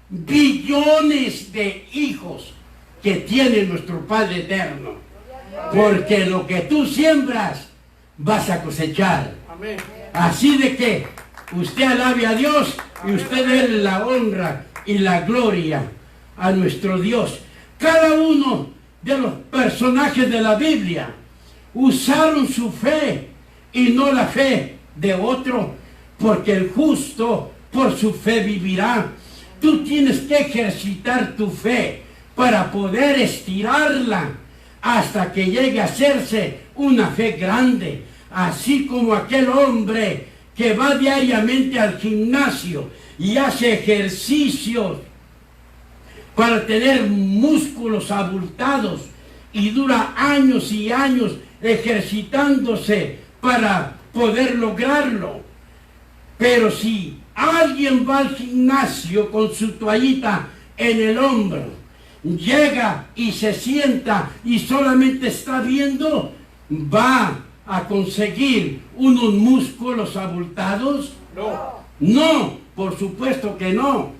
billones de hijos que tiene nuestro Padre eterno, porque lo que tú siembras vas a cosechar. Amén. Así de que usted alabe a Dios y usted dé la honra y la gloria a nuestro Dios. Cada uno de los personajes de la Biblia usaron su fe y no la fe de otro, porque el justo por su fe vivirá. Tú tienes que ejercitar tu fe para poder estirarla hasta que llegue a hacerse una fe grande. Así como aquel hombre que va diariamente al gimnasio y hace ejercicios para tener músculos abultados y dura años y años ejercitándose para poder lograrlo. Pero si alguien va al gimnasio con su toallita en el hombro, llega y se sienta y solamente está viendo, ¿va a conseguir unos músculos abultados? No. No, por supuesto que no.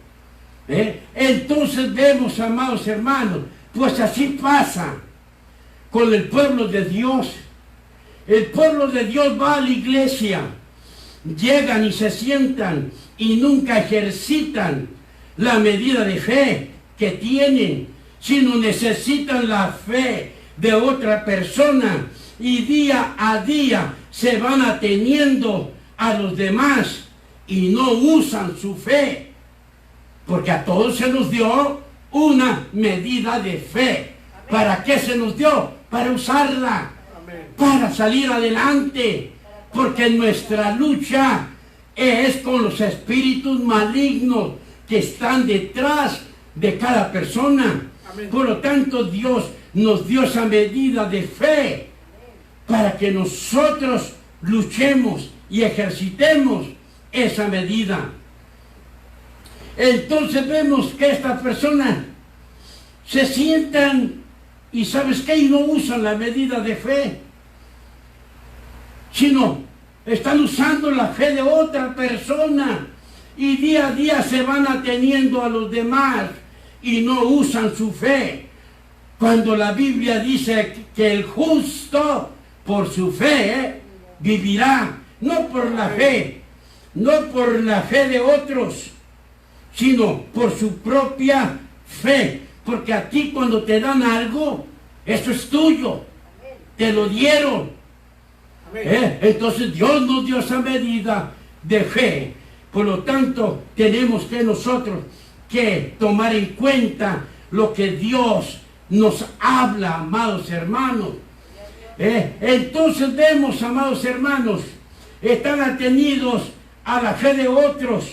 Entonces vemos, amados hermanos, pues así pasa con el pueblo de Dios. El pueblo de Dios va a la iglesia, llegan y se sientan y nunca ejercitan la medida de fe que tienen, sino necesitan la fe de otra persona y día a día se van ateniendo a los demás y no usan su fe, porque a todos se nos dio una medida de fe. ¿Para qué se nos dio? Para usarla, para salir adelante, porque nuestra lucha es con los espíritus malignos que están detrás de cada persona. Amén. Por lo tanto, Dios nos dio esa medida de fe para que nosotros luchemos y ejercitemos esa medida. Entonces vemos que estas personas se sientan y ¿sabes qué? Y no usan la medida de fe, sino están usando la fe de otra persona y día a día se van ateniendo a los demás y no usan su fe. Cuando la Biblia dice que el justo por su fe vivirá, no por la fe, no por la fe de otros, sino por su propia fe. Porque a ti cuando te dan algo, eso es tuyo, te lo dieron. Entonces Dios nos dio esa medida de fe. Por lo tanto, tenemos que nosotros que tomar en cuenta lo que Dios nos habla, amados hermanos. Entonces vemos, amados hermanos, están atenidos a la fe de otros.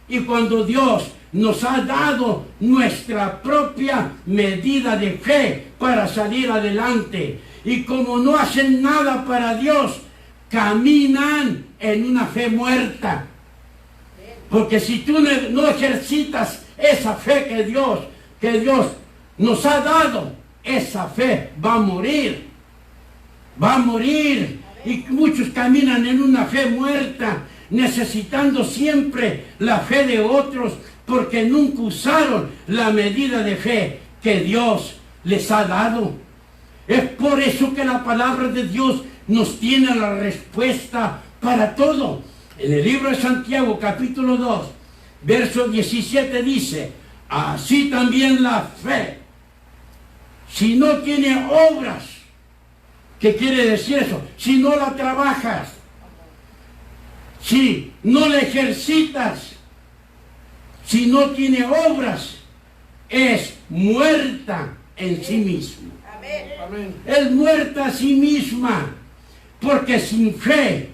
Y cuando Dios nos ha dado nuestra propia medida de fe para salir adelante, y como no hacen nada para Dios, caminan en una fe muerta. Porque si tú no ejercitas esa fe que Dios nos ha dado, esa fe va a morir. Va a morir. Y muchos caminan en una fe muerta, necesitando siempre la fe de otros, porque nunca usaron la medida de fe que Dios les ha dado. Es por eso que la palabra de Dios nos tiene la respuesta para todo. En el libro de Santiago, capítulo 2, verso 17 dice: así también la fe, si no tiene obras. ¿Qué quiere decir eso? Si no la trabajas, si no la ejercitas, si no tiene obras, es muerta en sí misma. Amén. Es muerta a sí misma, porque sin fe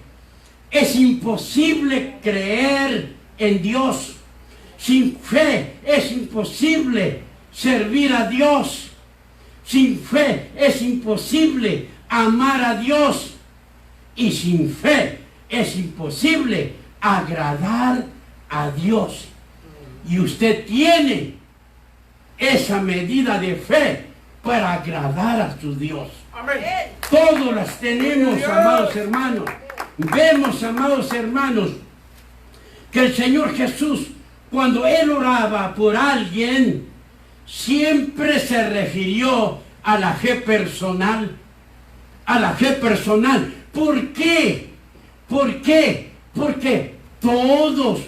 es imposible creer en Dios. Sin fe es imposible servir a Dios. Sin fe es imposible amar a Dios. Y sin fe es imposible agradar a Dios. Y usted tiene esa medida de fe para agradar a su Dios. Amén. Todos las tenemos, amados hermanos. Vemos, amados hermanos, que el Señor Jesús, cuando Él oraba por alguien, siempre se refirió a la fe personal. A la fe personal. ¿Por qué? ¿Por qué? Porque todos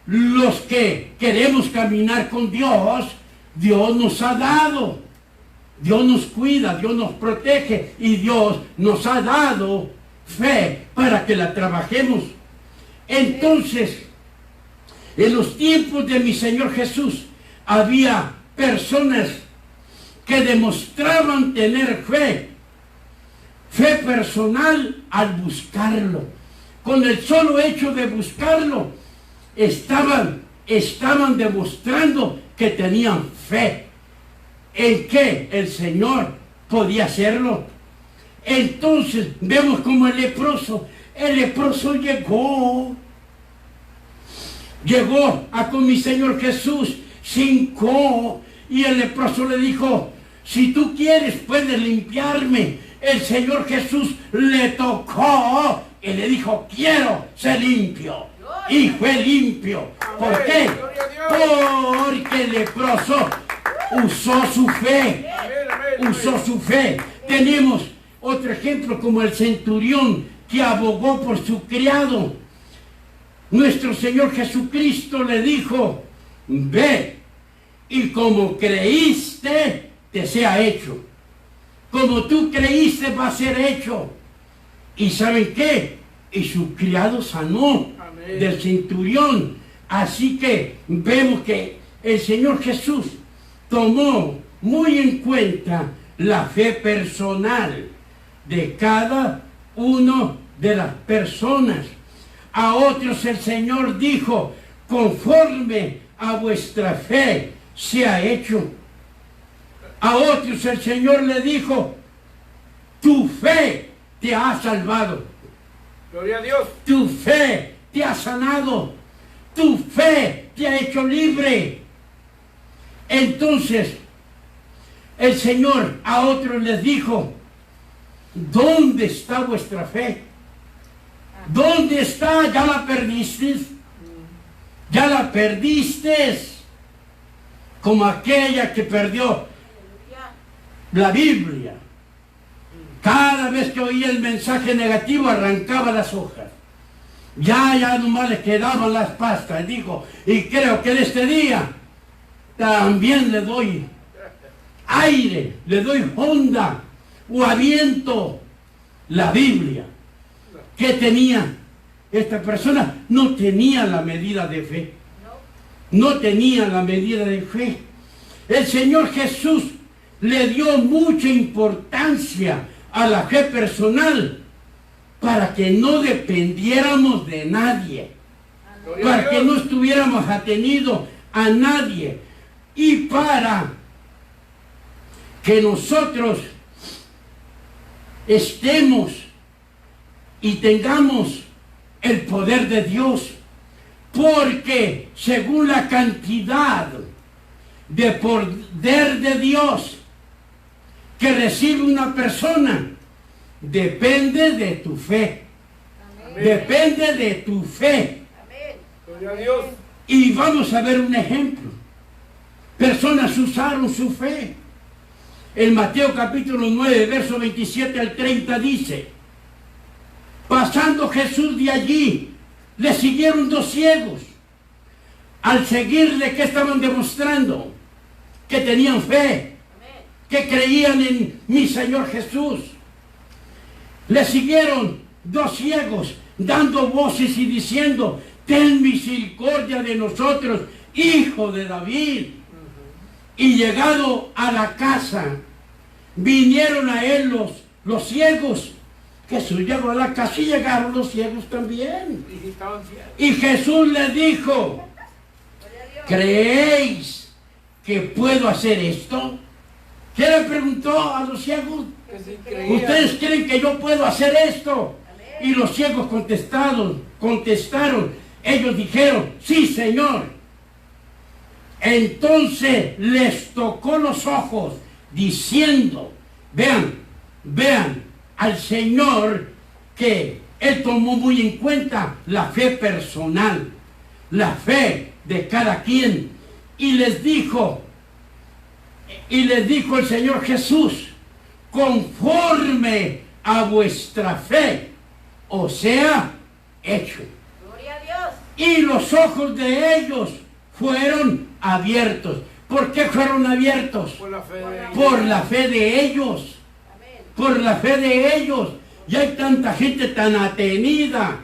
los que queremos caminar con Dios, Dios nos ha dado. Dios nos cuida, Dios nos protege y Dios nos ha dado fe para que la trabajemos. Entonces, En los tiempos de mi Señor Jesús había personas que demostraban tener fe personal al buscarlo. Con el solo hecho de buscarlo, estaban demostrando que tenían fe en que el Señor podía hacerlo. Entonces vemos como el leproso llegó a con mi Señor Jesús, se hincó, y el leproso le dijo: si tú quieres puedes limpiarme. El Señor Jesús le tocó y le dijo: quiero ser limpio. Y fue limpio. ¿Por qué? Porque el leproso usó su fe. Usó su fe. Tenemos otro ejemplo como el centurión que abogó por su criado. Nuestro Señor Jesucristo le dijo: ve, y como creíste, te sea hecho. Como tú creíste, va a ser hecho. ¿Y saben qué? Y su criado sanó. Amén. Del centurión. Así que vemos que el Señor Jesús tomó muy en cuenta la fe personal de cada uno de las personas. A otros el Señor dijo: conforme a vuestra fe sea hecho. A otros el Señor le dijo: tu fe te ha salvado. Gloria a Dios. Tu fe te ha sanado. Tu fe te ha hecho libre. Entonces el Señor a otros les dijo: ¿dónde está vuestra fe? ¿Dónde está? ¿Ya la perdiste? ¿Ya la perdiste? Como aquella que perdió la Biblia. Cada vez que oía el mensaje negativo arrancaba las hojas. Ya nomás le quedaban las pastas. Dijo: y creo que en este día también le doy aire, le doy onda o aviento. La Biblia que tenía esta persona no tenía la medida de fe. No tenía la medida de fe. El Señor Jesús le dio mucha importancia a la fe personal para que no dependiéramos de nadie, para que no estuviéramos atenidos a nadie, y para que nosotros estemos y tengamos el poder de Dios, porque según la cantidad de poder de Dios que recibe una persona, depende de tu fe. Amén. Depende de tu fe. Amén. Gloria a Dios. Y vamos a ver un ejemplo. Personas usaron su fe. En Mateo capítulo 9, verso 27 al 30 dice: pasando Jesús de allí, le siguieron dos ciegos. Al seguirle, ¿qué estaban demostrando? Que tenían fe, que creían en mi Señor Jesús. Le siguieron dos ciegos, dando voces y diciendo: ten misericordia de nosotros, hijo de David. Y llegado a la casa, vinieron a él los ciegos. Jesús llegó a la casa y llegaron los ciegos también. Y Jesús les dijo: ¿creéis que puedo hacer esto? ¿Qué le preguntó a los ciegos? ¿Ustedes creen que yo puedo hacer esto? Y los ciegos contestaron. Ellos dijeron: sí, Señor. Entonces les tocó los ojos, diciendo: vean al Señor, que Él tomó muy en cuenta la fe personal, la fe de cada quien. Y les dijo el Señor Jesús: conforme a vuestra fe os sea hecho. Gloria a Dios. Y los ojos de ellos fueron abiertos. ¿Por qué fueron abiertos? Por la fe de ellos. Por la fe de ellos. Amén. Por la fe de ellos. Y hay tanta gente tan atenida.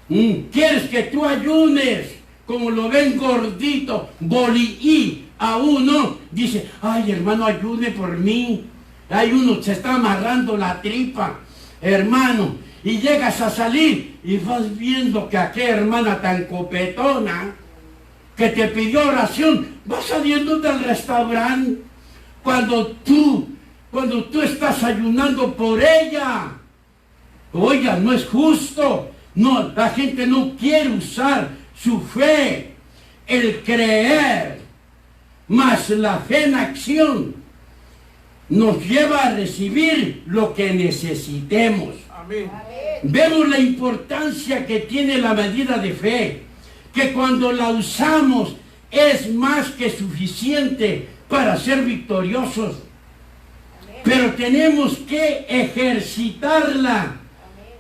¿Quieres que tú ayunes como lo ven gordito, bolií a uno, dice, ay hermano, ayude por mí. Hay uno se está amarrando la tripa, hermano, y llegas a salir y vas viendo que aquella hermana tan copetona que te pidió oración va saliendo del restaurante cuando tú estás ayunando por ella. Oiga, no es justo. No, la gente no quiere usar su fe, el creer, más la fe en acción nos lleva a recibir lo que necesitemos. Amén. Vemos la importancia que tiene la medida de fe, que cuando la usamos es más que suficiente para ser victoriosos. Pero tenemos que ejercitarla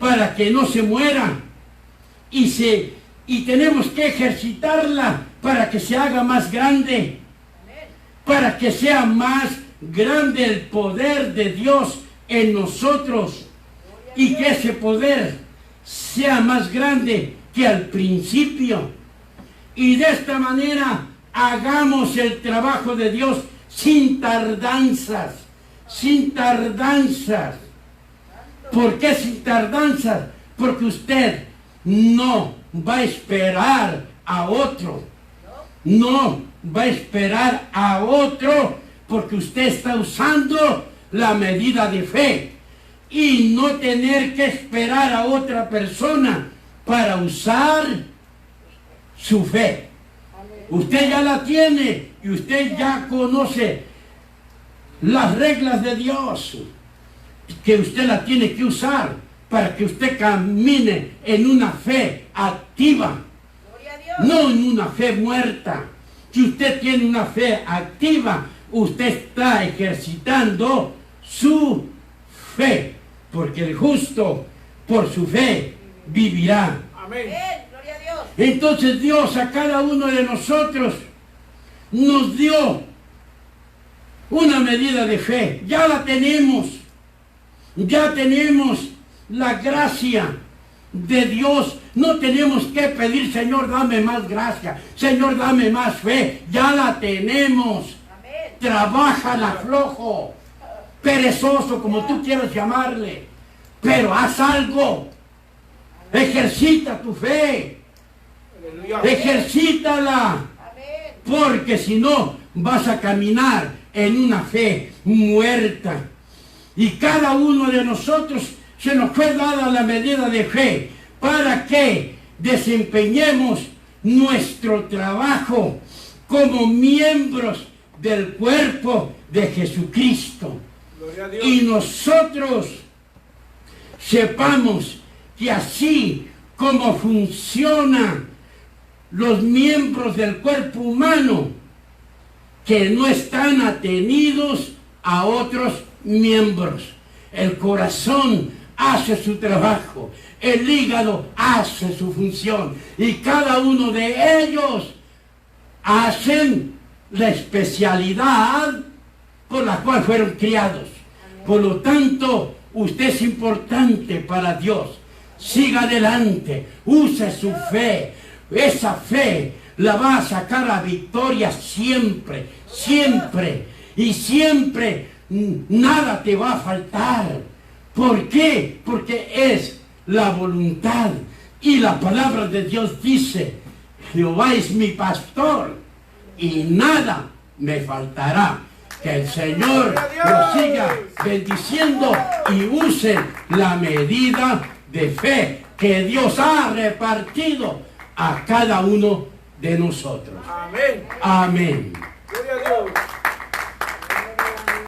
para que no se muera. Y tenemos que ejercitarla para que se haga más grande. Para que sea más grande el poder de Dios en nosotros. Y que ese poder sea más grande que al principio. Y de esta manera hagamos el trabajo de Dios sin tardanzas. Sin tardanzas. ¿Por qué sin tardanzas? Porque usted no va a esperar a otro. No va a esperar a otro porque usted está usando la medida de fe. Y no tener que esperar a otra persona para usar su fe. Usted ya la tiene y usted ya conoce las reglas de Dios, que usted la tiene que usar para que usted camine en una fe activa, no en una fe muerta. Si usted tiene una fe activa, usted está ejercitando su fe, porque el justo por su fe vivirá. Amén. Entonces Dios a cada uno de nosotros nos dio una medida de fe. Ya la tenemos. Ya tenemos la gracia de Dios. No tenemos que pedir, Señor, dame más gracia. Señor, dame más fe. Ya la tenemos. Trabájala flojo, perezoso, como tú quieras llamarle. Pero haz algo. Ejercita tu fe. Ejercítala. Porque si no, vas a caminar en una fe muerta. Y cada uno de nosotros se nos fue dada la medida de fe para que desempeñemos nuestro trabajo como miembros del cuerpo de Jesucristo. Y nosotros sepamos que así como funcionan los miembros del cuerpo humano, que no están atenidos a otros miembros. El corazón hace su trabajo, el hígado hace su función, y cada uno de ellos hacen la especialidad por la cual fueron criados. Por lo tanto, usted es importante para Dios. Siga adelante, use su fe. Esa fe la va a sacar a victoria siempre, siempre. Y siempre nada te va a faltar. ¿Por qué? Porque es la voluntad. Y la palabra de Dios dice, Jehová es mi pastor y nada me faltará. Que el Señor lo siga bendiciendo y use la medida de fe que Dios ha repartido a cada uno de nosotros. Amén. Amén.